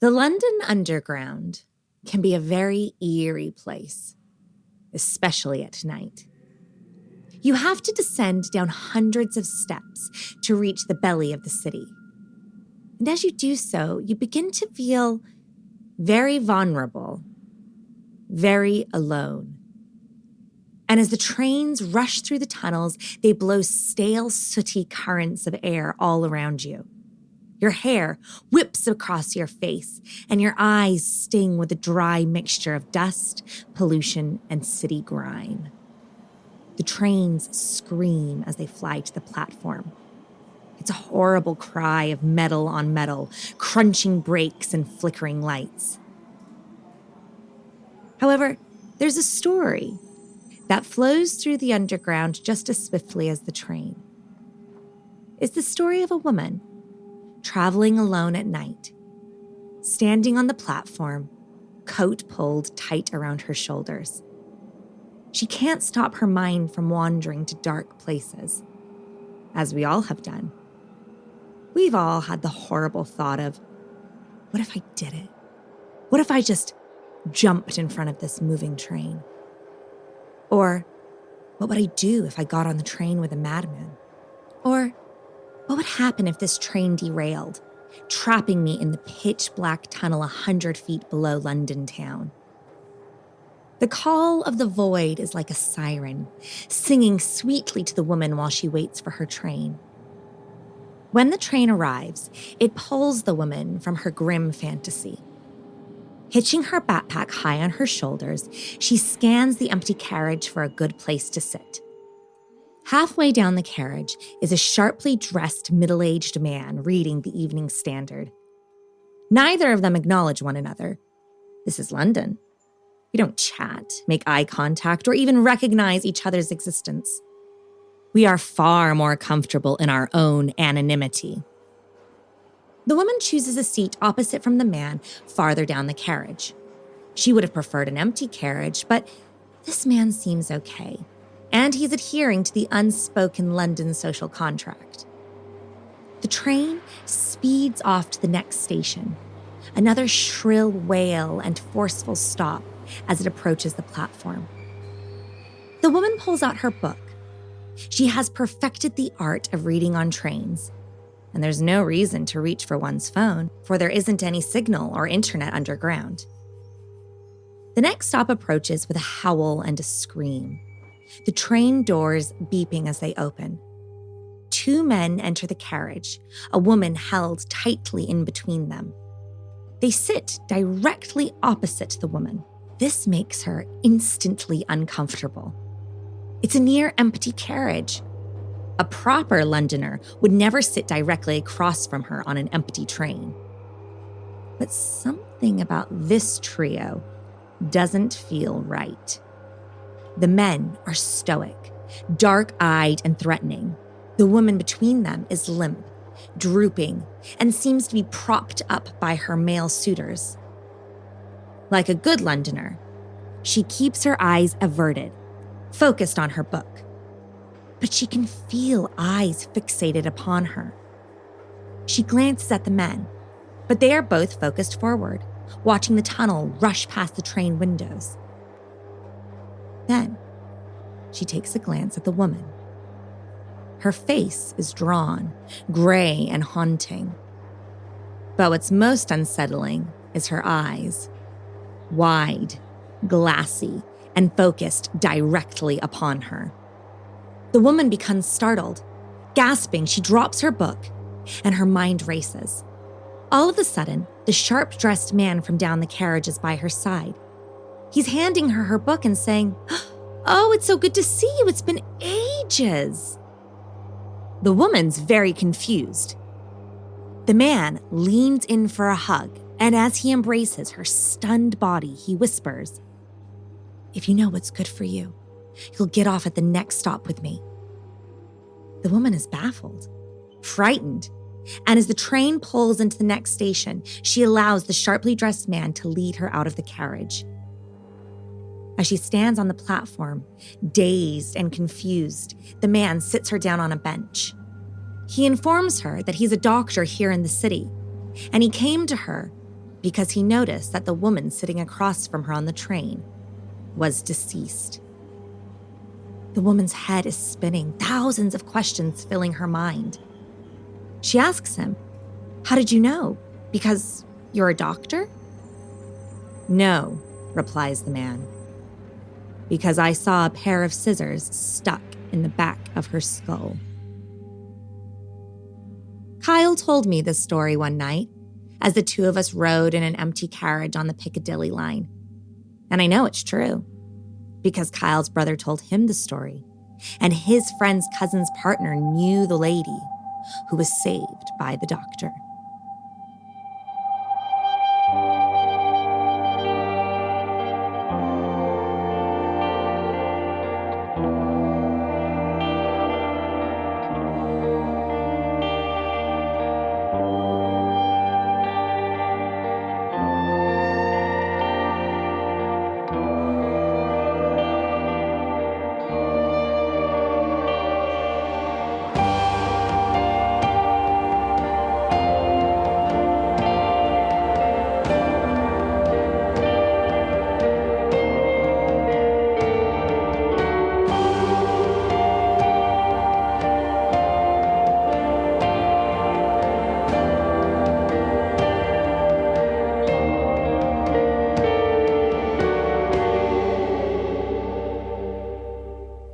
The London Underground can be a very eerie place, especially at night. You have to descend down hundreds of steps to reach the belly of the city. And as you do so, you begin to feel very vulnerable, very alone. And as the trains rush through the tunnels, they blow stale, sooty currents of air all around you. Your hair whips across your face, and your eyes sting with a dry mixture of dust, pollution, and city grime. The trains scream as they fly to the platform. It's a horrible cry of metal on metal, crunching brakes and flickering lights. However, there's a story that flows through the underground just as swiftly as the train. It's the story of a woman traveling alone at night, standing on the platform, coat pulled tight around her shoulders. She can't stop her mind from wandering to dark places, as we all have done. We've all had the horrible thought of, what if I did it? What if I just jumped in front of this moving train? Or, what would I do if I got on the train with a madman? Or, what would happen if this train derailed, trapping me in the pitch-black tunnel 100 feet below London town? The call of the void is like a siren, singing sweetly to the woman while she waits for her train. When the train arrives, it pulls the woman from her grim fantasy. Hitching her backpack high on her shoulders, she scans the empty carriage for a good place to sit. Halfway down the carriage is a sharply dressed middle-aged man reading the Evening Standard. Neither of them acknowledge one another. This is London. We don't chat, make eye contact, or even recognize each other's existence. We are far more comfortable in our own anonymity. The woman chooses a seat opposite from the man farther down the carriage. She would have preferred an empty carriage, but this man seems okay, and he's adhering to the unspoken London social contract. The train speeds off to the next station, another shrill wail and forceful stop as it approaches the platform. The woman pulls out her book. She has perfected the art of reading on trains, and there's no reason to reach for one's phone, for there isn't any signal or internet underground. The next stop approaches with a howl and a scream, the train doors beeping as they open. Two men enter the carriage, a woman held tightly in between them. They sit directly opposite the woman. This makes her instantly uncomfortable. It's a near-empty carriage. A proper Londoner would never sit directly across from her on an empty train. But something about this trio doesn't feel right. The men are stoic, dark-eyed and threatening. The woman between them is limp, drooping, and seems to be propped up by her male suitors. Like a good Londoner, she keeps her eyes averted, focused on her book. But she can feel eyes fixated upon her. She glances at the men, but they are both focused forward, watching the tunnel rush past the train windows. Then, she takes a glance at the woman. Her face is drawn, gray and haunting. But what's most unsettling is her eyes. Wide, glassy, and focused directly upon her. The woman becomes startled. Gasping, she drops her book, and her mind races. All of a sudden, the sharp-dressed man from down the carriage is by her side. He's handing her book and saying, "Oh, it's so good to see you. It's been ages." The woman's very confused. The man leans in for a hug, and as he embraces her stunned body, he whispers, "If you know what's good for you, you'll get off at the next stop with me." The woman is baffled, frightened, and as the train pulls into the next station, she allows the sharply dressed man to lead her out of the carriage. As she stands on the platform, dazed and confused, the man sits her down on a bench. He informs her that he's a doctor here in the city, and he came to her because he noticed that the woman sitting across from her on the train was deceased. The woman's head is spinning, thousands of questions filling her mind. She asks him, "How did you know? Because you're a doctor?" "No," replies the man, "because I saw a pair of scissors stuck in the back of her skull." Kyle told me this story one night as the two of us rode in an empty carriage on the Piccadilly line. And I know it's true because Kyle's brother told him the story, and his friend's cousin's partner knew the lady who was saved by the doctor.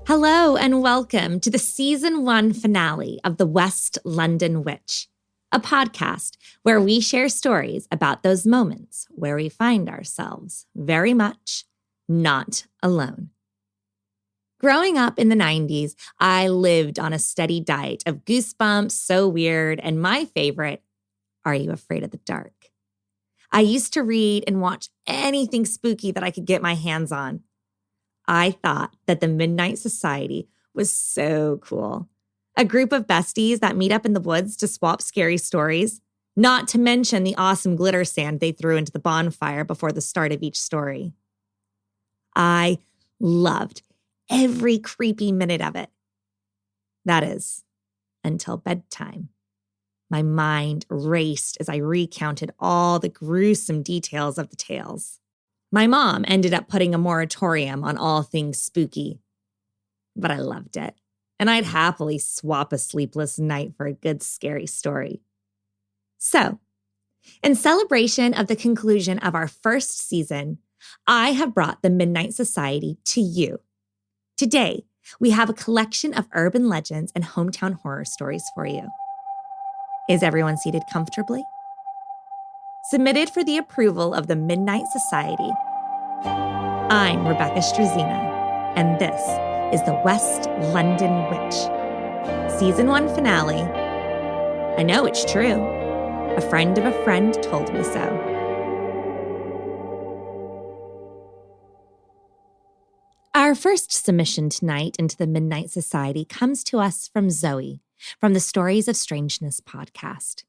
Hello and welcome to the Season 1 finale of The West London Witch, a podcast where we share stories about those moments where we find ourselves very much not alone. Growing up in the 90s, I lived on a steady diet of Goosebumps, So Weird, and my favorite, Are You Afraid of the Dark? I used to read and watch anything spooky that I could get my hands on. I thought that the Midnight Society was so cool. A group of besties that meet up in the woods to swap scary stories, not to mention the awesome glitter sand they threw into the bonfire before the start of each story. I loved every creepy minute of it. That is, until bedtime. My mind raced as I recounted all the gruesome details of the tales. My mom ended up putting a moratorium on all things spooky, but I loved it, and I'd happily swap a sleepless night for a good scary story. So, in celebration of the conclusion of our first season, I have brought the Midnight Society to you. Today, we have a collection of urban legends and hometown horror stories for you. Is everyone seated comfortably? Submitted for the approval of the Midnight Society, I'm Rebecca Strazina, and this is the West London Witch. Season 1 finale. I know it's true. A friend of a friend told me so. Our first submission tonight into the Midnight Society comes to us from Zoe, from the Stories of Strangeness podcast.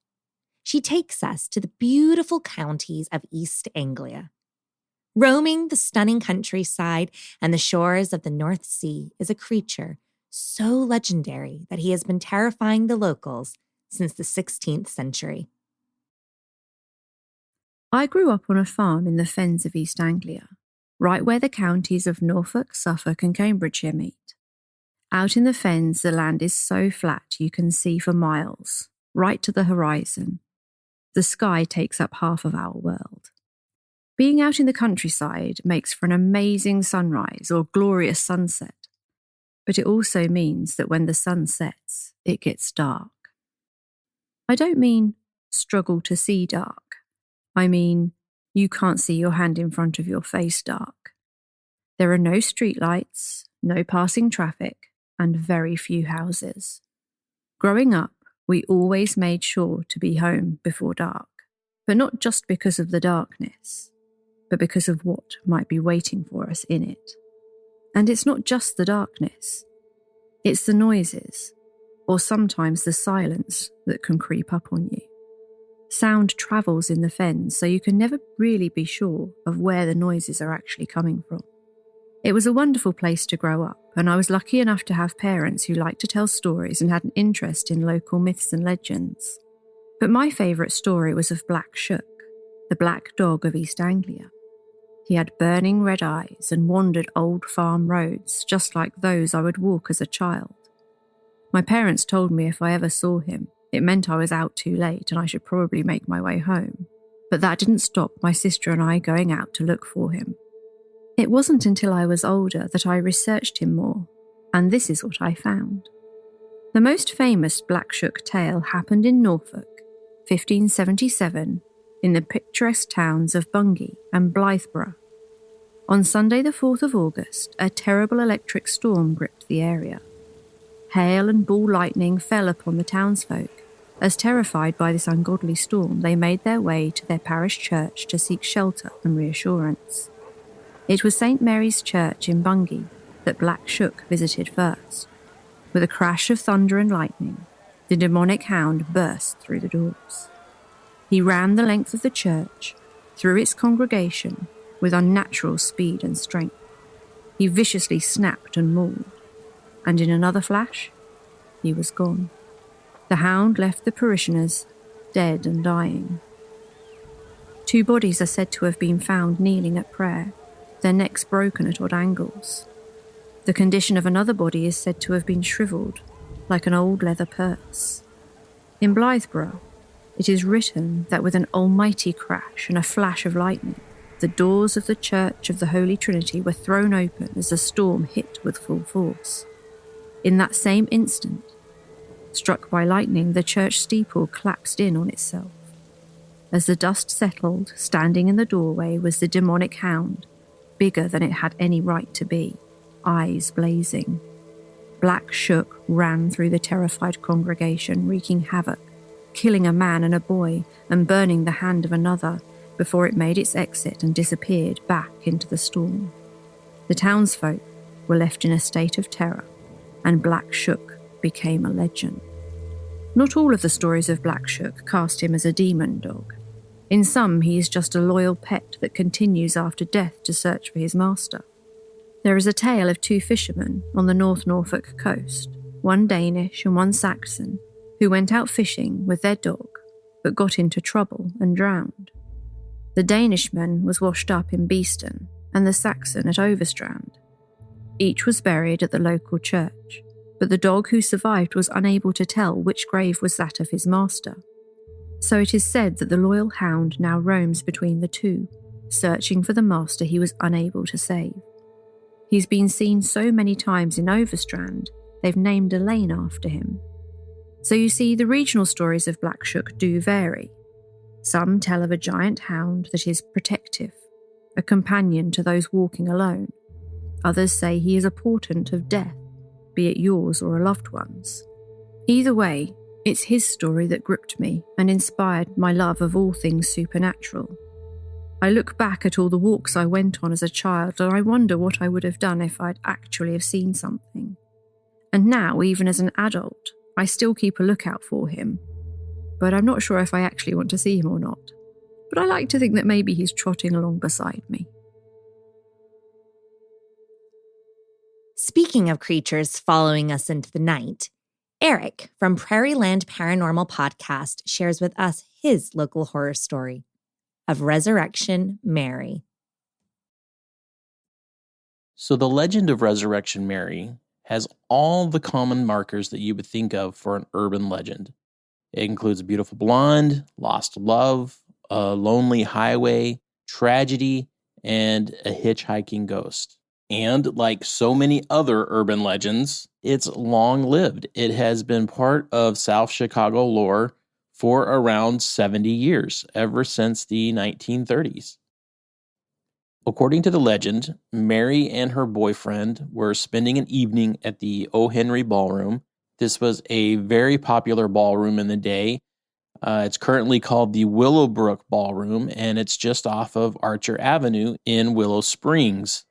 She takes us to the beautiful counties of East Anglia. Roaming the stunning countryside and the shores of the North Sea is a creature so legendary that he has been terrifying the locals since the 16th century. I grew up on a farm in the fens of East Anglia, right where the counties of Norfolk, Suffolk and Cambridgeshire meet. Out in the fens, the land is so flat you can see for miles, right to the horizon. The sky takes up half of our world. Being out in the countryside makes for an amazing sunrise or glorious sunset, but it also means that when the sun sets, it gets dark. I don't mean struggle to see dark. I mean you can't see your hand in front of your face dark. There are no streetlights, no passing traffic, and very few houses. Growing up, we always made sure to be home before dark, but not just because of the darkness, but because of what might be waiting for us in it. And it's not just the darkness, it's the noises, or sometimes the silence that can creep up on you. Sound travels in the fens, so you can never really be sure of where the noises are actually coming from. It was a wonderful place to grow up, and I was lucky enough to have parents who liked to tell stories and had an interest in local myths and legends. But my favourite story was of Black Shuck, the black dog of East Anglia. He had burning red eyes and wandered old farm roads just like those I would walk as a child. My parents told me if I ever saw him, it meant I was out too late and I should probably make my way home. But that didn't stop my sister and I going out to look for him. It wasn't until I was older that I researched him more, and this is what I found. The most famous Blackshook tale happened in Norfolk, 1577, in the picturesque towns of Bungay and Blythburgh. On Sunday the 4th of August, a terrible electric storm gripped the area. Hail and ball lightning fell upon the townsfolk, as terrified by this ungodly storm they made their way to their parish church to seek shelter and reassurance. It was St. Mary's Church in Bungay that Blackshook visited first. With a crash of thunder and lightning, the demonic hound burst through the doors. He ran the length of the church, through its congregation, with unnatural speed and strength. He viciously snapped and mauled, and in another flash, he was gone. The hound left the parishioners dead and dying. 2 bodies are said to have been found kneeling at prayer, their necks broken at odd angles. The condition of another body is said to have been shriveled, like an old leather purse. In Blythburgh, it is written that with an almighty crash and a flash of lightning, the doors of the Church of the Holy Trinity were thrown open as the storm hit with full force. In that same instant, struck by lightning, the church steeple collapsed in on itself. As the dust settled, standing in the doorway was the demonic hound, bigger than it had any right to be, eyes blazing. Blackshook ran through the terrified congregation, wreaking havoc, killing a man and a boy and burning the hand of another before it made its exit and disappeared back into the storm. The townsfolk were left in a state of terror, and Blackshook became a legend. Not all of the stories of Blackshook cast him as a demon dog. In some, he is just a loyal pet that continues after death to search for his master. There is a tale of 2 fishermen on the North Norfolk coast, one Danish and one Saxon, who went out fishing with their dog, but got into trouble and drowned. The Danishman was washed up in Beeston, and the Saxon at Overstrand. Each was buried at the local church, but the dog who survived was unable to tell which grave was that of his master. So it is said that the loyal hound now roams between the 2, searching for the master he was unable to save. He's been seen so many times in Overstrand, they've named a lane after him. So you see, the regional stories of Blackshook do vary. Some tell of a giant hound that is protective, a companion to those walking alone. Others say he is a portent of death, be it yours or a loved one's. Either way, it's his story that gripped me and inspired my love of all things supernatural. I look back at all the walks I went on as a child and I wonder what I would have done if I'd actually have seen something. And now, even as an adult, I still keep a lookout for him. But I'm not sure if I actually want to see him or not. But I like to think that maybe he's trotting along beside me. Speaking of creatures following us into the night, Eric from Prairie Land Paranormal Podcast shares with us his local horror story of Resurrection Mary. So the legend of Resurrection Mary has all the common markers that you would think of for an urban legend. It includes a beautiful blonde, lost love, a lonely highway, tragedy, and a hitchhiking ghost. And like so many other urban legends, it's long-lived. It has been part of South Chicago lore for around 70 years, ever since the 1930s. According to the legend, Mary and her boyfriend were spending an evening at the O. Henry Ballroom. This was a very popular ballroom in the day. It's currently called the Willowbrook Ballroom, and it's just off of Archer Avenue in Willow Springs.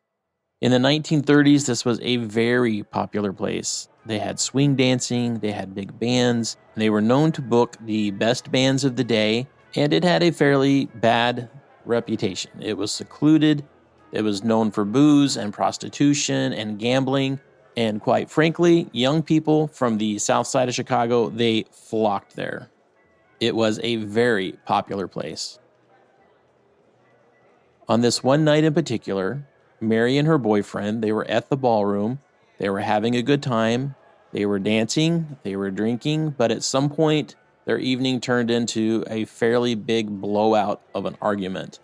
In the 1930s, this was a very popular place. They had swing dancing, they had big bands, and they were known to book the best bands of the day, and it had a fairly bad reputation. It was secluded, it was known for booze and prostitution and gambling, and quite frankly, young people from the south side of Chicago, they flocked there. It was a very popular place. On this one night in particular, Mary and her boyfriend, they were at the ballroom. They were having a good time. They were dancing. They were drinking. But at some point, their evening turned into a fairly big blowout of an argument.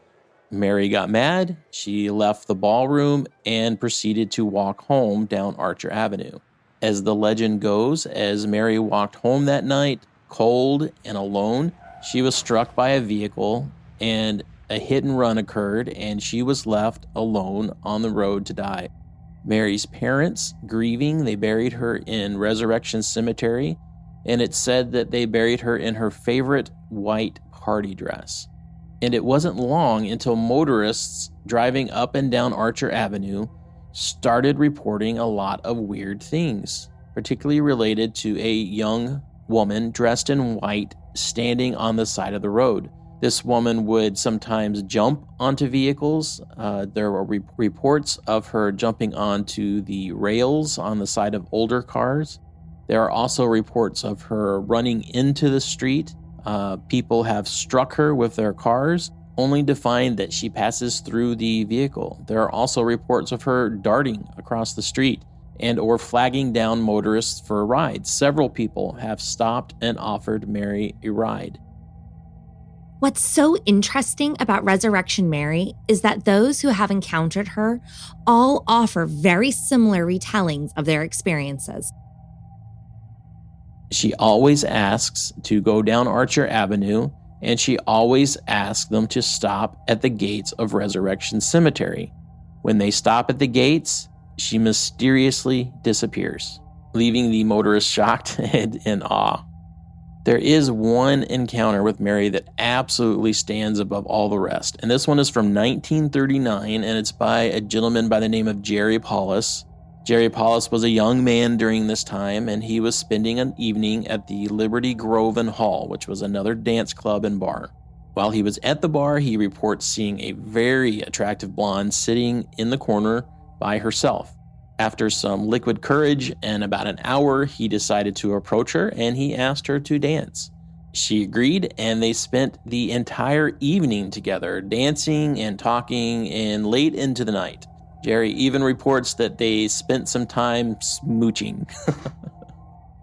Mary got mad. She left the ballroom and proceeded to walk home down Archer Avenue. As the legend goes, as Mary walked home that night, cold and alone, she was struck by a vehicle and a hit and run occurred, and she was left alone on the road to die. Mary's parents, grieving, they buried her in Resurrection Cemetery, and it's said that they buried her in her favorite white party dress. And it wasn't long until motorists driving up and down Archer Avenue started reporting a lot of weird things, particularly related to a young woman dressed in white standing on the side of the road. This woman would sometimes jump onto vehicles. There were reports of her jumping onto the rails on the side of older cars. There are also reports of her running into the street. People have struck her with their cars, only to find that she passes through the vehicle. There are also reports of her darting across the street and or flagging down motorists for a ride. Several people have stopped and offered Mary a ride. What's so interesting about Resurrection Mary is that those who have encountered her all offer very similar retellings of their experiences. She always asks to go down Archer Avenue, and she always asks them to stop at the gates of Resurrection Cemetery. When they stop at the gates, she mysteriously disappears, leaving the motorists shocked and in awe. There is one encounter with Mary that absolutely stands above all the rest, and this one is from 1939, and it's by a gentleman by the name of Jerry Paulus. Jerry Paulus was a young man during this time, and he was spending an evening at the Liberty Grove and Hall, which was another dance club and bar. While he was at the bar, he reports seeing a very attractive blonde sitting in the corner by herself. After some liquid courage and about an hour, he decided to approach her and he asked her to dance. She agreed, and they spent the entire evening together, dancing and talking, and late into the night. Jerry even reports that they spent some time smooching.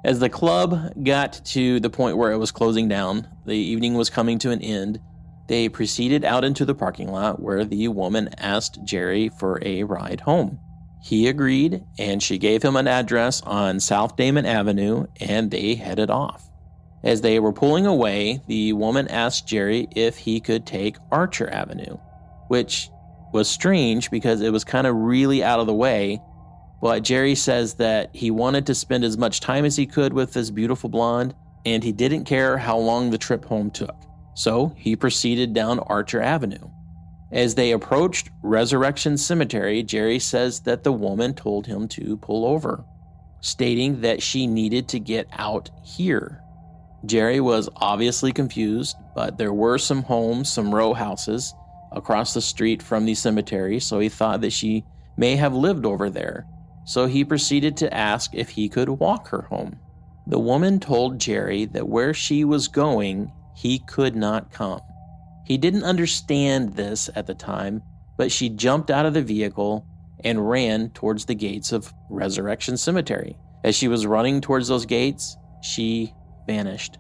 As the club got to the point where it was closing down, the evening was coming to an end, they proceeded out into the parking lot where the woman asked Jerry for a ride home. He agreed, and she gave him an address on South Damon Avenue, and they headed off. As they were pulling away, the woman asked Jerry if he could take Archer Avenue, which was strange because it was kind of really out of the way, but Jerry says that he wanted to spend as much time as he could with this beautiful blonde, and he didn't care how long the trip home took. So he proceeded down Archer Avenue. As they approached Resurrection Cemetery, Jerry says that the woman told him to pull over, stating that she needed to get out here. Jerry was obviously confused, but there were some homes, some row houses across the street from the cemetery, so he thought that she may have lived over there. So he proceeded to ask if he could walk her home. The woman told Jerry that where she was going, he could not come. He didn't understand this at the time, but she jumped out of the vehicle and ran towards the gates of Resurrection Cemetery. As she was running towards those gates, she vanished.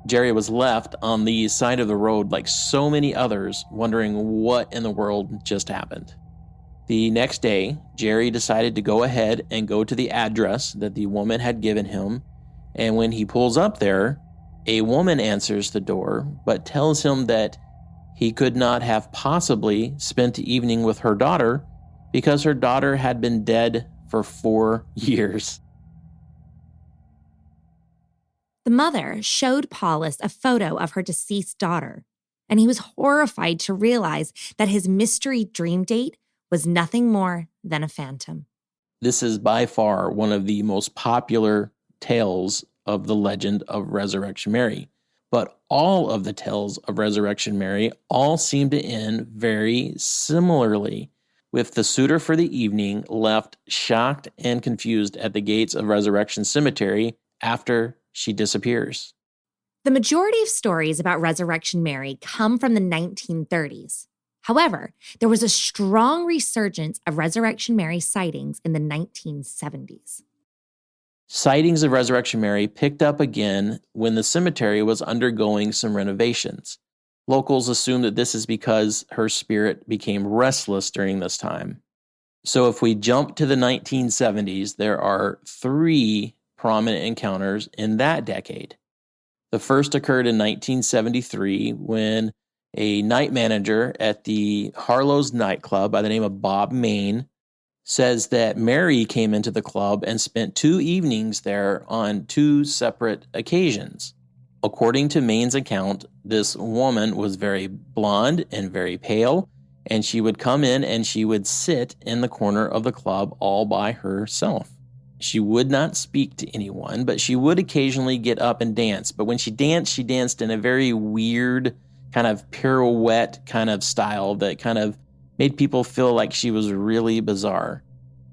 Jerry was left on the side of the road like so many others, wondering what in the world just happened. The next day, Jerry decided to go ahead and go to the address that the woman had given him, and when he pulls up there, a woman answers the door, but tells him that he could not have possibly spent the evening with her daughter because her daughter had been dead for 4 years. The mother showed Paulus a photo of her deceased daughter, and he was horrified to realize that his mystery dream date was nothing more than a phantom. This is by far one of the most popular tales of the legend of Resurrection Mary. But all of the tales of Resurrection Mary all seem to end very similarly, with the suitor for the evening left shocked and confused at the gates of Resurrection Cemetery after she disappears. The majority of stories about Resurrection Mary come from the 1930s. However, there was a strong resurgence of Resurrection Mary sightings in the 1970s. Sightings of Resurrection Mary picked up again when the cemetery was undergoing some renovations. Locals assume that this is because her spirit became restless during this time. So if we jump to the 1970s, there are 3 prominent encounters in that decade. The first occurred in 1973 when a night manager at the Harlow's nightclub by the name of Bob Main says that Mary came into the club and spent 2 evenings there on 2 separate occasions. According to Main's account, this woman was very blonde and very pale, and she would come in and she would sit in the corner of the club all by herself. She would not speak to anyone, but she would occasionally get up and dance. But when she danced in a very weird kind of pirouette kind of style that kind of made people feel like she was really bizarre.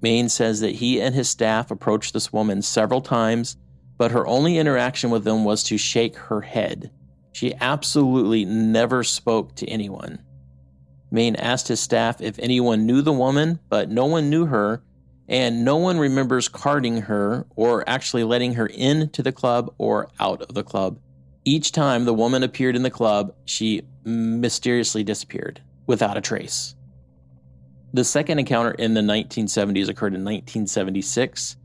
Main says that he and his staff approached this woman several times, but her only interaction with them was to shake her head. She absolutely never spoke to anyone. Main asked his staff if anyone knew the woman, but no one knew her, and no one remembers carding her or actually letting her into the club or out of the club. Each time the woman appeared in the club, she mysteriously disappeared without a trace. The second encounter in the 1970s occurred in 1976.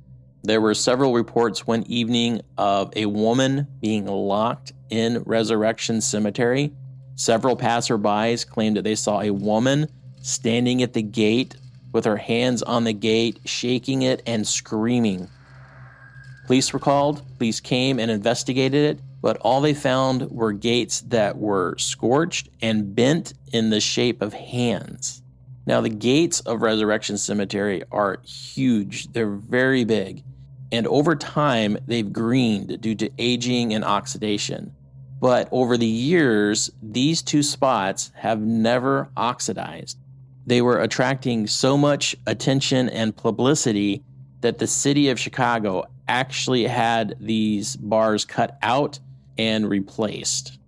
There were several reports one evening of a woman being locked in Resurrection Cemetery. Several passerbys claimed that they saw a woman standing at the gate with her hands on the gate, shaking it and screaming. Police were called. Police came and investigated it, but all they found were gates that were scorched and bent in the shape of hands. Now, the gates of Resurrection Cemetery are huge. They're very big. And over time, they've greened due to aging and oxidation. But over the years, these 2 spots have never oxidized. They were attracting so much attention and publicity that the city of Chicago actually had these bars cut out and replaced.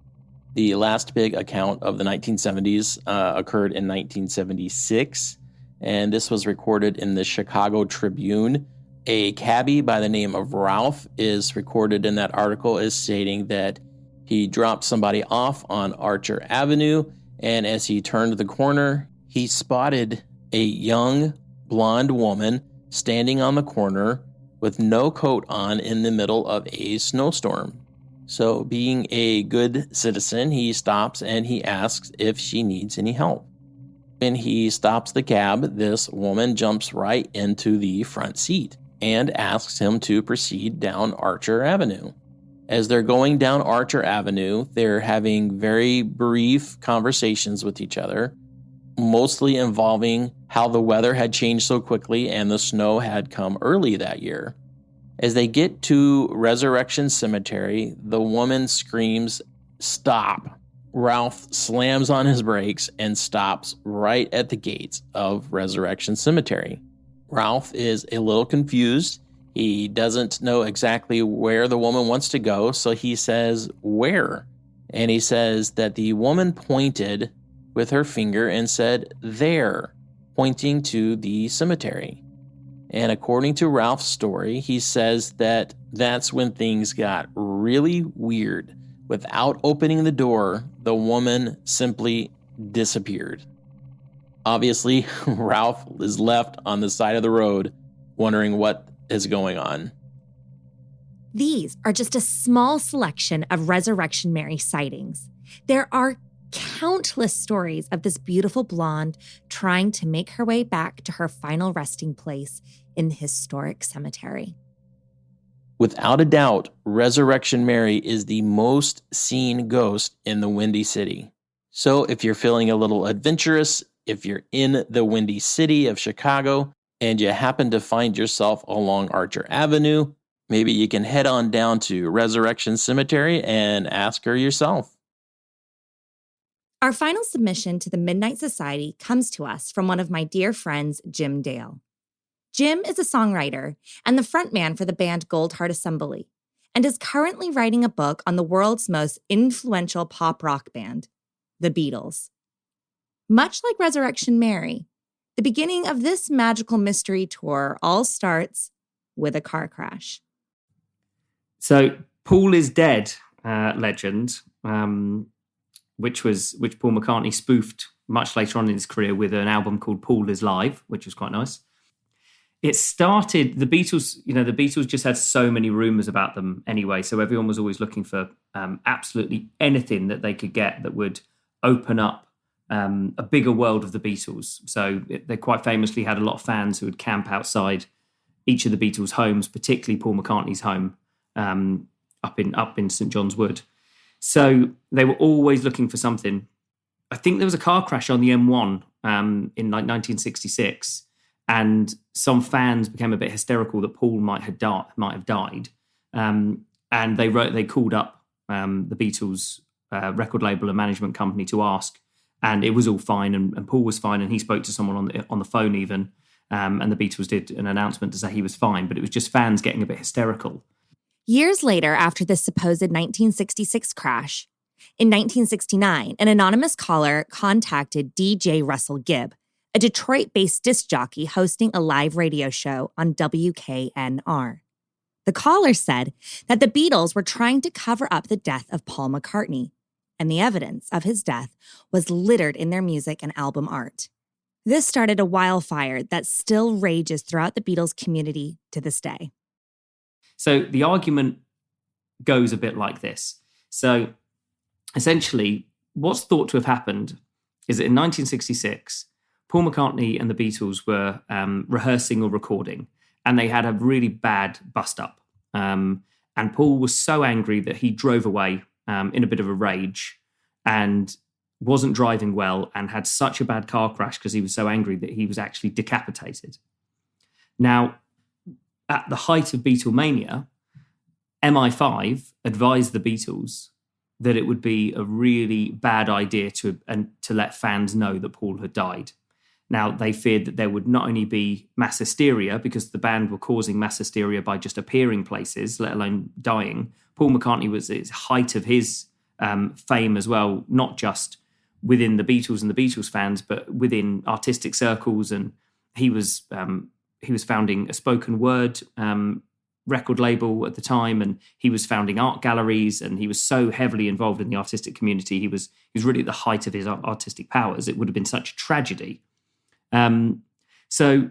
The last big account of the 1970s occurred in 1976, and this was recorded in the Chicago Tribune. A cabbie by the name of Ralph is recorded in that article as stating that he dropped somebody off on Archer Avenue, and as he turned the corner, he spotted a young blonde woman standing on the corner with no coat on in the middle of a snowstorm. So being a good citizen, he stops and he asks if she needs any help. When he stops the cab, this woman jumps right into the front seat and asks him to proceed down Archer Avenue. As they're going down Archer Avenue, they're having very brief conversations with each other, mostly involving how the weather had changed so quickly and the snow had come early that year. As they get to Resurrection Cemetery, the woman screams, "Stop." Ralph slams on his brakes and stops right at the gates of Resurrection Cemetery. Ralph is a little confused. He doesn't know exactly where the woman wants to go, so he says, "Where?" And he says that the woman pointed with her finger and said, "There," pointing to the cemetery. And according to Ralph's story, he says that that's when things got really weird. Without opening the door, the woman simply disappeared. Obviously, Ralph is left on the side of the road wondering what is going on. These are just a small selection of Resurrection Mary sightings. There are countless stories of this beautiful blonde trying to make her way back to her final resting place in the historic cemetery. Without a doubt, Resurrection Mary is the most seen ghost in the Windy City. So if you're feeling a little adventurous, if you're in the Windy City of Chicago and you happen to find yourself along Archer Avenue, maybe you can head on down to Resurrection Cemetery and ask her yourself. Our final submission to the Midnight Society comes to us from one of my dear friends, Jim Dale. Jim is a songwriter and the frontman for the band Goldheart Assembly, and is currently writing a book on the world's most influential pop rock band, the Beatles. Much like Resurrection Mary, the beginning of this magical mystery tour all starts with a car crash. So Paul is Dead legend, which Paul McCartney spoofed much later on in his career with an album called Paul is Live, which was quite nice. It started, the Beatles just had so many rumours about them anyway, so everyone was always looking for absolutely anything that they could get that would open up a bigger world of the Beatles. So they quite famously had a lot of fans who would camp outside each of the Beatles' homes, particularly Paul McCartney's home up in St John's Wood. So they were always looking for something. I think there was a car crash on the M1 in like 1966, and some fans became a bit hysterical that Paul might have died, and they called up the Beatles record label and management company to ask, and it was all fine, and Paul was fine, and he spoke to someone on the phone even, and the Beatles did an announcement to say he was fine, but it was just fans getting a bit hysterical. Years later, after this supposed 1966 crash, in 1969, an anonymous caller contacted DJ Russell Gibb, a Detroit-based disc jockey hosting a live radio show on WKNR. The caller said that the Beatles were trying to cover up the death of Paul McCartney, and the evidence of his death was littered in their music and album art. This started a wildfire that still rages throughout the Beatles community to this day. So the argument goes a bit like this. So essentially, what's thought to have happened is that in 1966, Paul McCartney and the Beatles were rehearsing or recording, and they had a really bad bust-up. And Paul was so angry that he drove away in a bit of a rage and wasn't driving well and had such a bad car crash because he was so angry that he was actually decapitated. Now, at the height of Beatlemania, MI5 advised the Beatles that it would be a really bad idea to let fans know that Paul had died. Now, they feared that there would not only be mass hysteria, because the band were causing mass hysteria by just appearing places, let alone dying. Paul McCartney was at the height of his fame as well, not just within the Beatles and the Beatles fans, but within artistic circles. And he was founding a spoken word record label at the time, and he was founding art galleries, and he was so heavily involved in the artistic community. He was really at the height of his artistic powers. It would have been such a tragedy. So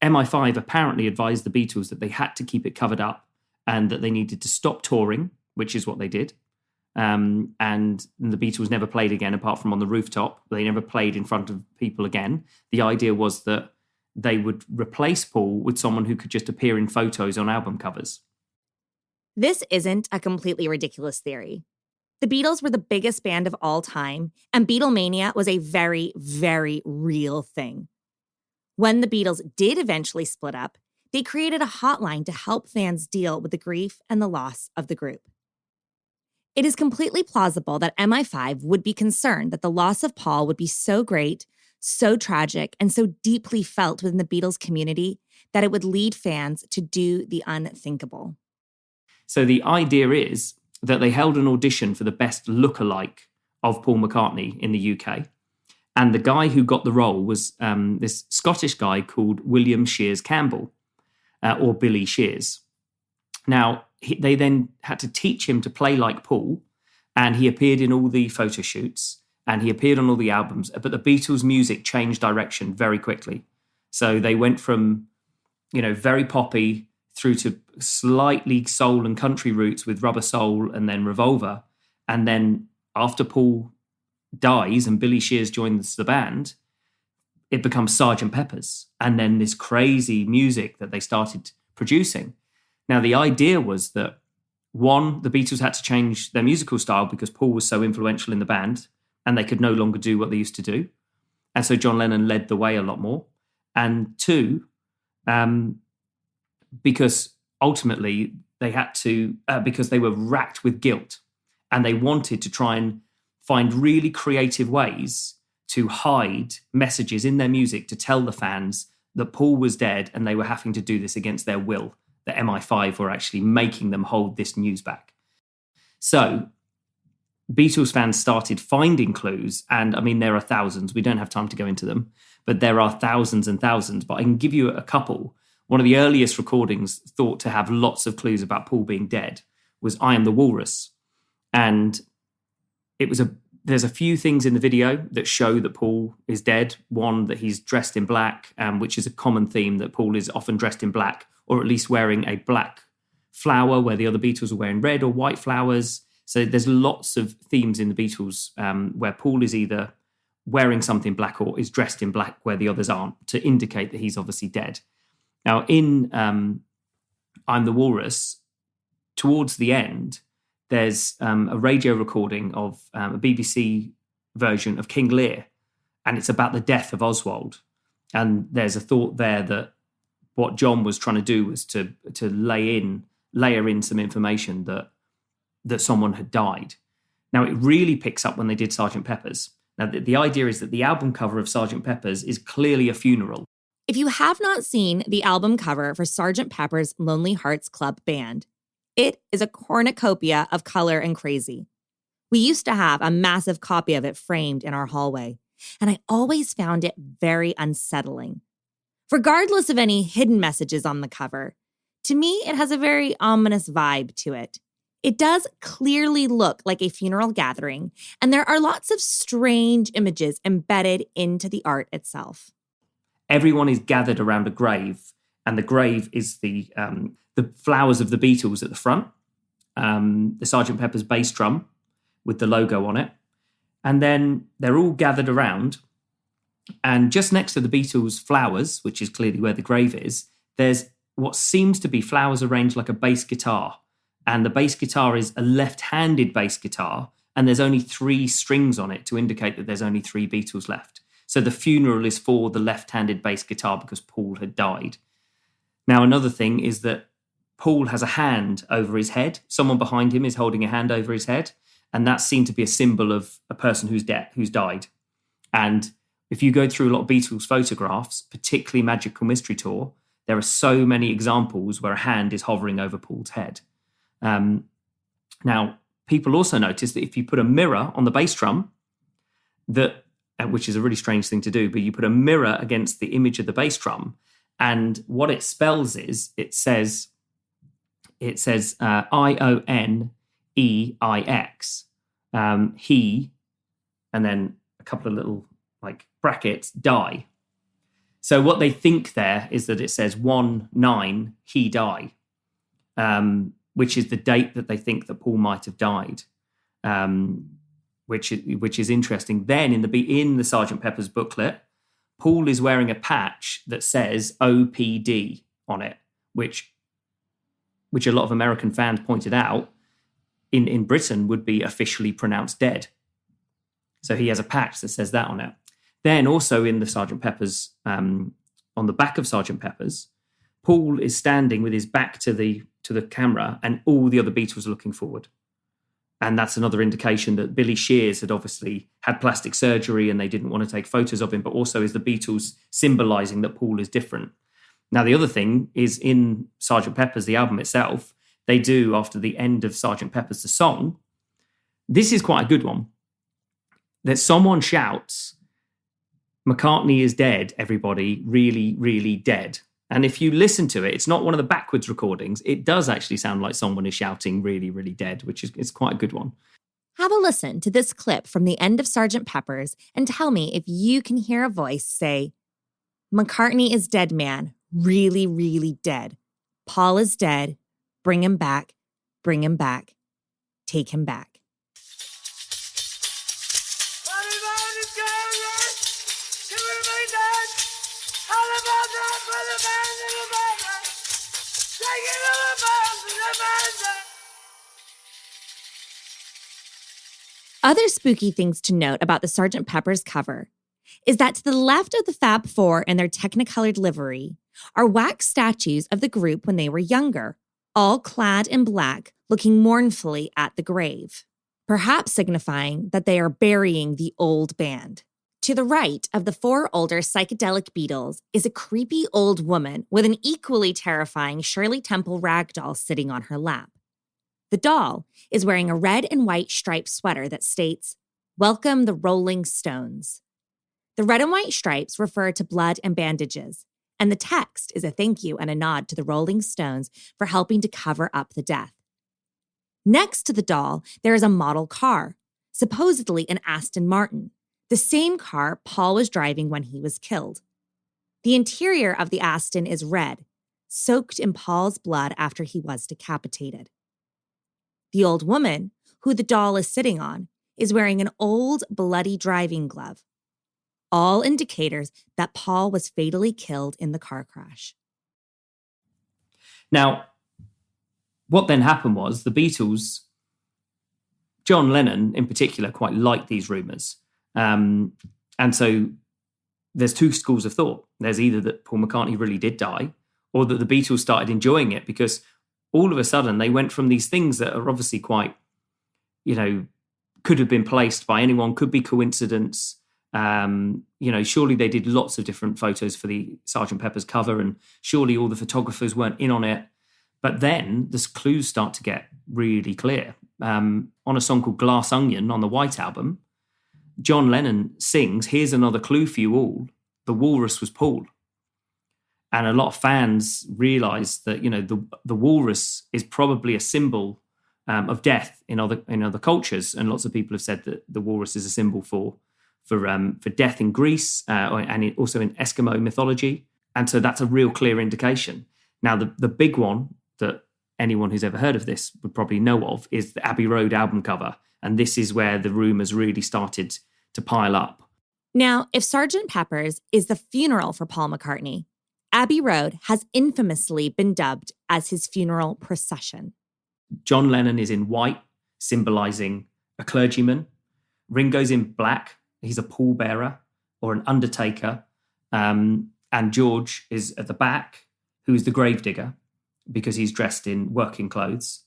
MI5 apparently advised the Beatles that they had to keep it covered up and that they needed to stop touring, which is what they did. And the Beatles never played again, apart from on the rooftop. They never played in front of people again. The idea was that they would replace Paul with someone who could just appear in photos on album covers. This isn't a completely ridiculous theory. The Beatles were the biggest band of all time, and Beatlemania was a very, very real thing. When the Beatles did eventually split up, they created a hotline to help fans deal with the grief and the loss of the group. It is completely plausible that MI5 would be concerned that the loss of Paul would be so great, so tragic, and so deeply felt within the Beatles community that it would lead fans to do the unthinkable. So the idea is that they held an audition for the best lookalike of Paul McCartney in the UK. And the guy who got the role was this Scottish guy called William Shears Campbell, or Billy Shears. Now, they then had to teach him to play like Paul, and he appeared in all the photo shoots, and he appeared on all the albums, but the Beatles' music changed direction very quickly. So they went from, very poppy through to slightly soul and country roots with Rubber Soul and then Revolver. And then after Paul dies and Billy Shears joins the band, it becomes Sgt. Pepper's. And then this crazy music that they started producing. Now, the idea was that, one, the Beatles had to change their musical style because Paul was so influential in the band and they could no longer do what they used to do. And so John Lennon led the way a lot more. And two, because ultimately they had to, because they were racked with guilt and they wanted to try and find really creative ways to hide messages in their music to tell the fans that Paul was dead and they were having to do this against their will, that MI5 were actually making them hold this news back. So Beatles fans started finding clues, and I mean, there are thousands. We don't have time to go into them, but there are thousands and thousands. But I can give you a couple. One of the earliest recordings thought to have lots of clues about Paul being dead was I Am the Walrus. And there's a few things in the video that show that Paul is dead. One, that he's dressed in black, which is a common theme, that Paul is often dressed in black, or at least wearing a black flower where the other Beatles are wearing red or white flowers. So there's lots of themes in the Beatles where Paul is either wearing something black or is dressed in black where the others aren't, to indicate that he's obviously dead. Now, in I'm the Walrus, towards the end, there's a radio recording of a BBC version of King Lear, and it's about the death of Oswald. And there's a thought there that what John was trying to do was to layer in some information that someone had died. Now, it really picks up when they did Sgt. Pepper's. Now, the idea is that the album cover of Sgt. Pepper's is clearly a funeral. If you have not seen the album cover for Sgt. Pepper's Lonely Hearts Club Band, it is a cornucopia of color and crazy. We used to have a massive copy of it framed in our hallway, and I always found it very unsettling. Regardless of any hidden messages on the cover, to me, it has a very ominous vibe to it. It does clearly look like a funeral gathering, and there are lots of strange images embedded into the art itself. Everyone is gathered around a grave, and the grave is the flowers of the Beatles at the front, the Sgt. Pepper's bass drum with the logo on it, and then they're all gathered around, and just next to the Beatles' flowers, which is clearly where the grave is, there's what seems to be flowers arranged like a bass guitar, and the bass guitar is a left-handed bass guitar, and there's only 3 strings on it to indicate that there's only 3 Beatles left. So the funeral is for the left-handed bass guitar because Paul had died. Now, another thing is that Paul has a hand over his head. Someone behind him is holding a hand over his head, and that's seen to be a symbol of a person who's died. And if you go through a lot of Beatles photographs, particularly Magical Mystery Tour, there are so many examples where a hand is hovering over Paul's head. Now, people also notice that if you put a mirror on the bass drum, which is a really strange thing to do, but you put a mirror against the image of the bass drum, and what it spells is, it says IONEIX, he, and then a couple of little like brackets, die. So what they think there is that it says 1/9, he die, which is the date that they think that Paul might have died, which is interesting. Then in the Sgt. Pepper's booklet, Paul is wearing a patch that says OPD on it, which a lot of American fans pointed out in Britain would be officially pronounced dead. So he has a patch that says that on it. Then also in the Sgt. Pepper's, on the back of Sgt. Pepper's, Paul is standing with his back to the camera, and all the other Beatles are looking forward. And that's another indication that Billy Shears had obviously had plastic surgery and they didn't want to take photos of him, but also is the Beatles symbolising that Paul is different. Now, the other thing is in Sgt. Pepper's, the album itself, they do, after the end of Sgt. Pepper's, the song, this is quite a good one, that someone shouts, "McCartney is dead, everybody, really, really dead." And if you listen to it, it's not one of the backwards recordings. It does actually sound like someone is shouting really, really dead, which is quite a good one. Have a listen to this clip from the end of Sgt. Pepper's and tell me if you can hear a voice say, "McCartney is dead, man. Really, really dead. Paul is dead. Bring him back. Bring him back. Take him back." Other spooky things to note about the Sgt. Pepper's cover is that to the left of the Fab Four in their technicolored livery are wax statues of the group when they were younger, all clad in black, looking mournfully at the grave, perhaps signifying that they are burying the old band. To the right of the 4 older psychedelic Beatles is a creepy old woman with an equally terrifying Shirley Temple ragdoll sitting on her lap. The doll is wearing a red and white striped sweater that states, "Welcome the Rolling Stones." The red and white stripes refer to blood and bandages, and the text is a thank you and a nod to the Rolling Stones for helping to cover up the death. Next to the doll, there is a model car, supposedly an Aston Martin, the same car Paul was driving when he was killed. The interior of the Aston is red, soaked in Paul's blood after he was decapitated. The old woman, who the doll is sitting on, is wearing an old, bloody driving glove. All indicators that Paul was fatally killed in the car crash. Now, what then happened was the Beatles, John Lennon in particular, quite liked these rumours. And so there's two schools of thought. There's either that Paul McCartney really did die, or that the Beatles started enjoying it because all of a sudden they went from these things that are obviously quite, could have been placed by anyone, could be coincidence. Surely they did lots of different photos for the Sgt. Pepper's cover, and surely all the photographers weren't in on it. But then the clues start to get really clear. On a song called Glass Onion on the White Album, John Lennon sings, "Here's another clue for you all. The walrus was Paul." And a lot of fans realised that, the walrus is probably a symbol of death in other cultures. And lots of people have said that the walrus is a symbol for death in Greece and also in Eskimo mythology. And so that's a real clear indication. Now, the big one that anyone who's ever heard of this would probably know of is the Abbey Road album cover. And this is where the rumours really started to pile up. Now, if Sgt. Pepper's is the funeral for Paul McCartney, Abbey Road has infamously been dubbed as his funeral procession. John Lennon is in white, symbolising a clergyman. Ringo's in black. He's a pallbearer or an undertaker. And George is at the back, who's the gravedigger, because he's dressed in working clothes.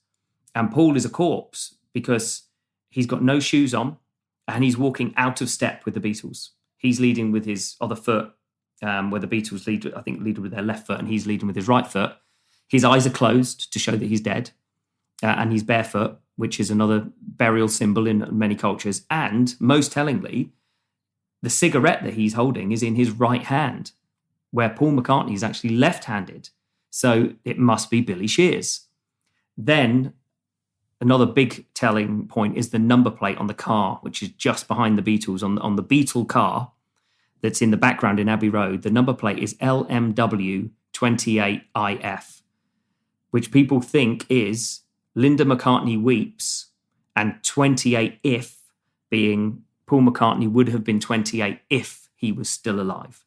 And Paul is a corpse because he's got no shoes on and he's walking out of step with the Beatles. He's leading with his other foot, where the Beatles lead with their left foot, and he's leading with his right foot. His eyes are closed to show that he's dead. And he's barefoot, which is another burial symbol in many cultures. And most tellingly, the cigarette that he's holding is in his right hand, where Paul McCartney is actually left-handed. So it must be Billy Shears. Then another big telling point is the number plate on the car, which is just behind the Beatles. On the Beatle car that's in the background in Abbey Road, the number plate is LMW 28IF, which people think is Linda McCartney Weeps, and 28 if being Paul McCartney would have been 28 if he was still alive.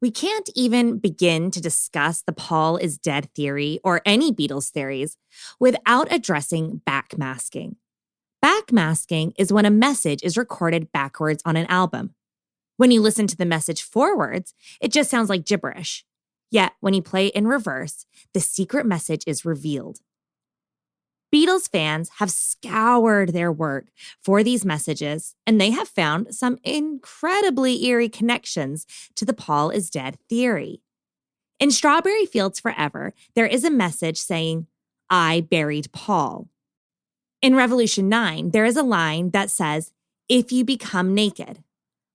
We can't even begin to discuss the Paul is dead theory or any Beatles theories without addressing backmasking. Backmasking is when a message is recorded backwards on an album. When you listen to the message forwards, it just sounds like gibberish. Yet, when you play it in reverse, the secret message is revealed. Beatles fans have scoured their work for these messages, and they have found some incredibly eerie connections to the Paul is dead theory. In Strawberry Fields Forever, there is a message saying, "I buried Paul." In Revolution 9, there is a line that says, "If you become naked."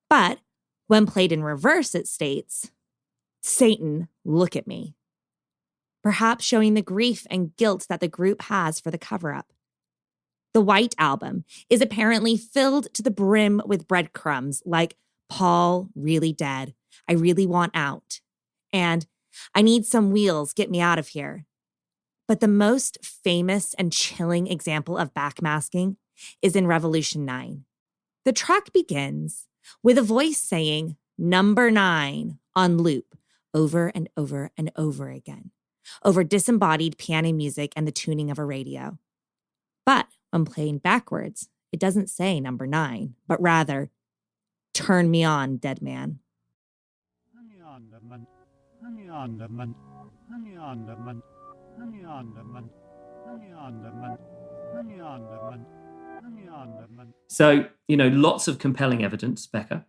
But when played in reverse, it states, "Satan, look at me." Perhaps showing the grief and guilt that the group has for the cover-up. The White Album is apparently filled to the brim with breadcrumbs like, "Paul, really dead. I really want out." And, "I need some wheels, get me out of here." But the most famous and chilling example of backmasking is in Revolution 9. The track begins with a voice saying, "Number 9" on loop over and over and over again, over disembodied piano music and the tuning of a radio. But when playing backwards, it doesn't say number 9, but rather, "Turn me on, dead man." So, lots of compelling evidence, Becca.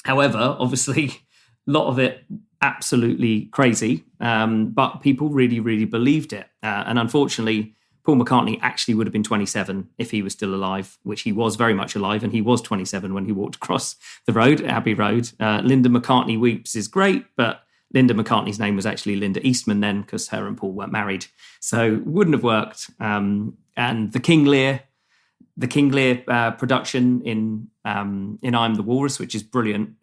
However, obviously, A lot of it absolutely crazy, but people really, really believed it. And unfortunately, Paul McCartney actually would have been 27 if he was still alive, which he was very much alive, and he was 27 when he walked across the road, Abbey Road. Linda McCartney Weeps is great, but Linda McCartney's name was actually Linda Eastman then, because her and Paul weren't married. So wouldn't have worked. And the King Lear production in I'm the Walrus, which is brilliant,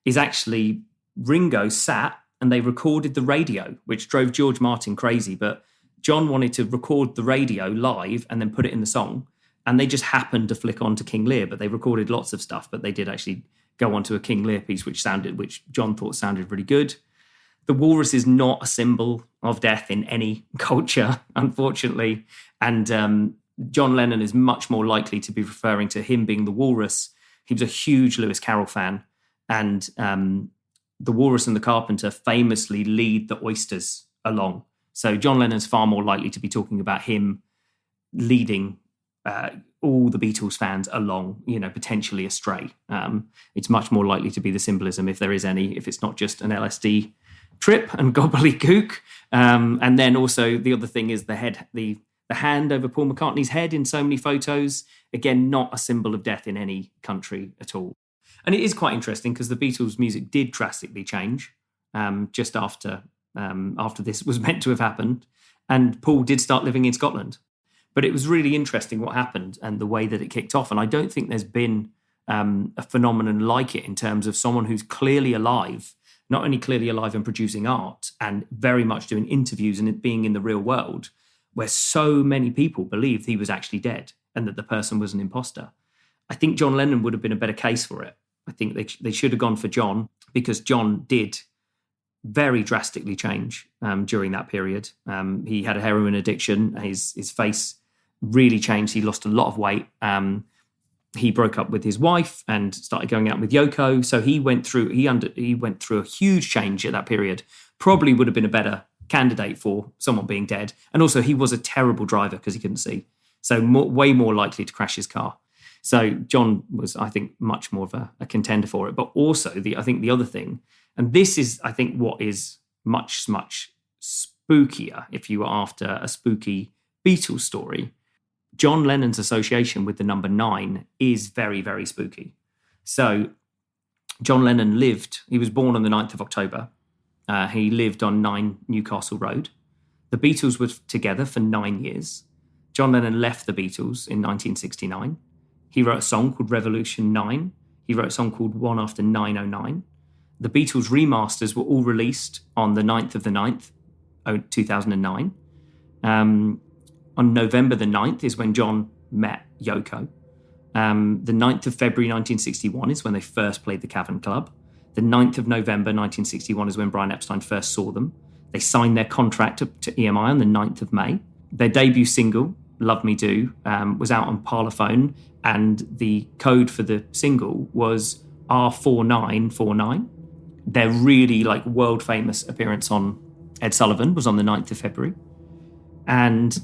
is actually Ringo sat and they recorded the radio, which drove George Martin crazy. But John wanted to record the radio live and then put it in the song. And they just happened to flick on to King Lear, but they recorded lots of stuff. But they did actually go on to a King Lear piece, which John thought sounded really good. The walrus is not a symbol of death in any culture, unfortunately. And John Lennon is much more likely to be referring to him being the walrus. He was a huge Lewis Carroll fan. And the Walrus and the Carpenter famously lead the Oysters along. So John Lennon's far more likely to be talking about him leading all the Beatles fans along, potentially astray. It's much more likely to be the symbolism, if there is any, if it's not just an LSD trip and gobbledygook. And then also the other thing is the hand over Paul McCartney's head in so many photos. Again, not a symbol of death in any country at all. And it is quite interesting because the Beatles' music did drastically change just after this was meant to have happened. And Paul did start living in Scotland. But it was really interesting what happened and the way that it kicked off. And I don't think there's been a phenomenon like it in terms of someone who's clearly alive, not only clearly alive and producing art and very much doing interviews and it being in the real world, where so many people believed he was actually dead and that the person was an imposter. I think John Lennon would have been a better case for it. I think they should have gone for John because John did very drastically change during that period. He had a heroin addiction. His face really changed. He lost a lot of weight. He broke up with his wife and started going out with Yoko. So he went through a huge change at that period. Probably would have been a better candidate for someone being dead. And also he was a terrible driver because he couldn't see. So way more likely to crash his car. So John was, I think, much more of a contender for it. But also, I think the other thing, and this is, I think, what is much, much spookier if you were after a spooky Beatles story, John Lennon's association with the number 9 is very, very spooky. So John Lennon he was born on the 9th of October. He lived on 9 Newcastle Road. The Beatles were together for 9 years. John Lennon left the Beatles in 1969. He wrote a song called Revolution 9. He wrote a song called One After 909. The Beatles remasters were all released on the 9th of the 9th, 2009. On November the 9th is when John met Yoko. The 9th of February 1961 is when they first played the Cavern Club. The 9th of November 1961 is when Brian Epstein first saw them. They signed their contract to EMI on the 9th of May. Their debut single, Love Me Do, was out on Parlophone, and the code for the single was R4949. Their really world famous appearance on Ed Sullivan was on the 9th of February. And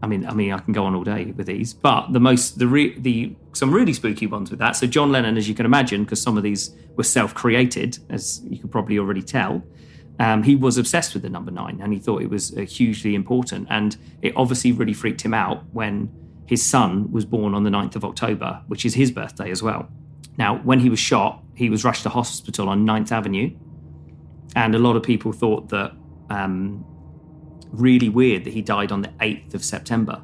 I mean, I can go on all day with these, but some really spooky ones with that. So John Lennon, as you can imagine, because some of these were self-created, as you could probably already tell, he was obsessed with the number 9 and he thought it was hugely important. And it obviously really freaked him out when his son was born on the 9th of October, which is his birthday as well. Now, when he was shot, he was rushed to hospital on 9th Avenue. And a lot of people thought that really weird that he died on the 8th of September,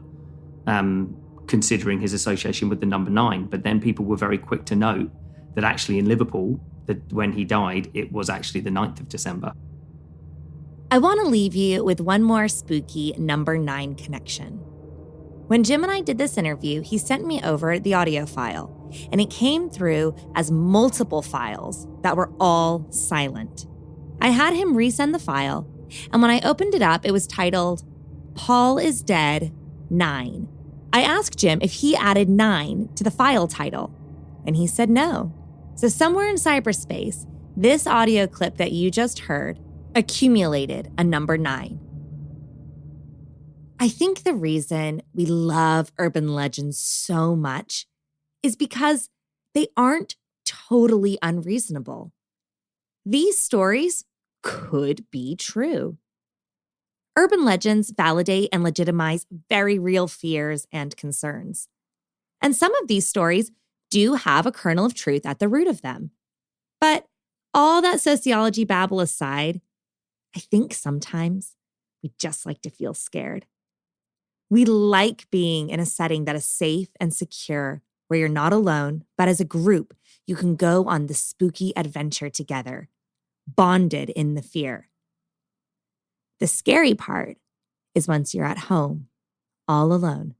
considering his association with the number 9. But then people were very quick to note that actually in Liverpool, that when he died, it was actually the 9th of December. I want to leave you with one more spooky number 9 connection. When Jim and I did this interview, he sent me over the audio file, and it came through as multiple files that were all silent. I had him resend the file, and when I opened it up, it was titled, Paul is Dead, 9. I asked Jim if he added 9 to the file title, and he said no. So somewhere in cyberspace, this audio clip that you just heard accumulated a number 9. I think the reason we love urban legends so much is because they aren't totally unreasonable. These stories could be true. Urban legends validate and legitimize very real fears and concerns. And some of these stories do have a kernel of truth at the root of them. But all that sociology babble aside, I think sometimes we just like to feel scared. We like being in a setting that is safe and secure, where you're not alone, but as a group, you can go on the spooky adventure together, bonded in the fear. The scary part is once you're at home, all alone,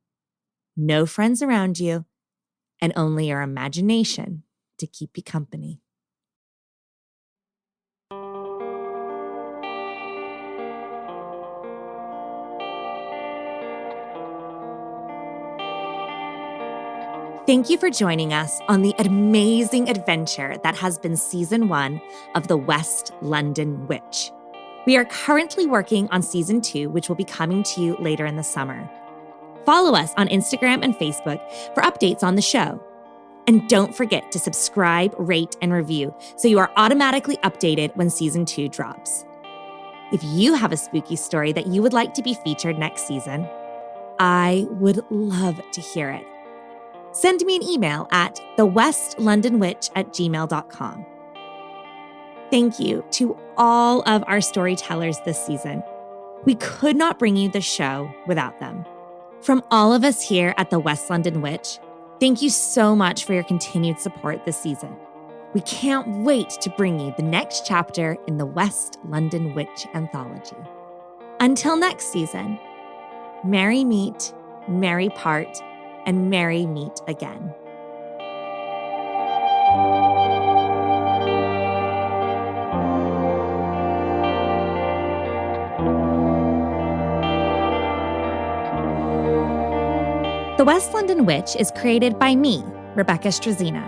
no friends around you, and only your imagination to keep you company. Thank you for joining us on the amazing adventure that has been Season 1 of The West London Witch. We are currently working on Season 2, which will be coming to you later in the summer. Follow us on Instagram and Facebook for updates on the show. And don't forget to subscribe, rate, and review so you are automatically updated when Season 2 drops. If you have a spooky story that you would like to be featured next season, I would love to hear it. Send me an email at thewestlondonwitch@gmail.com. Thank you to all of our storytellers this season. We could not bring you the show without them. From all of us here at the West London Witch, thank you so much for your continued support this season. We can't wait to bring you the next chapter in the West London Witch anthology. Until next season, merry meet, merry part, and merry meet again. The West London Witch is created by me, Rebecca Strazina.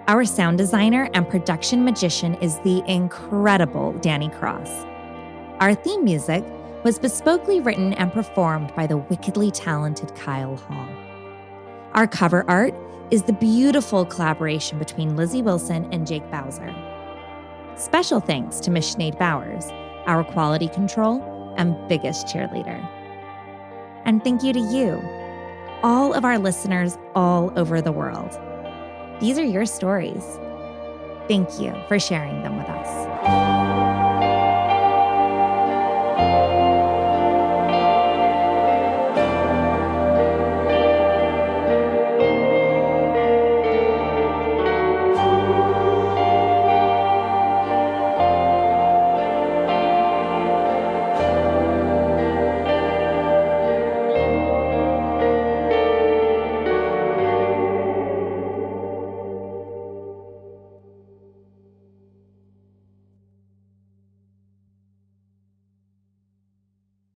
Our sound designer and production magician is the incredible Danny Cross. Our theme music was bespokely written and performed by the wickedly talented Kyle Hall. Our cover art is the beautiful collaboration between Lizzie Wilson and Jake Bowser. Special thanks to Miss Sinead Bowers, our quality control and biggest cheerleader. And thank you to you, all of our listeners all over the world. These are your stories. Thank you for sharing them with us.